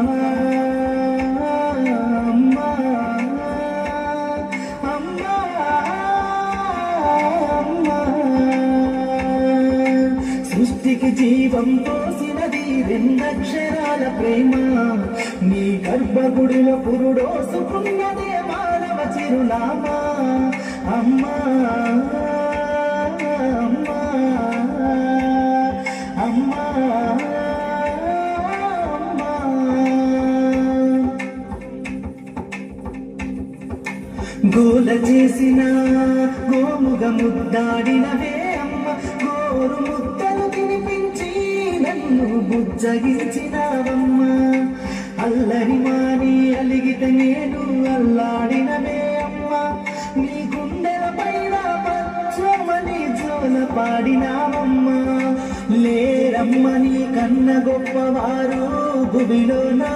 అమ్మా అమ్మా అమ్మా సృష్టికి జీవం పోసినది రెండక్షరాల ప్రేమ నీ గర్భగుడిలో పురుడోసుకున్నదే మానవ చిరునామా అమ్మా అమ్మా అమ్మా గోల చేసిన గోముగ ముద్దాడినవే అమ్మ గోరు ముద్దలు తినిపించి నన్ను బుజ్జగించినావమ్మ అల్లరి మాని అలిగితే నేను అల్లాడినవే అమ్మ నీ గుండెల పైన పచ్చమని జోల పాడినావమ్మ లేరమ్మ నీ కన్న గొప్పవారు భువిలో నా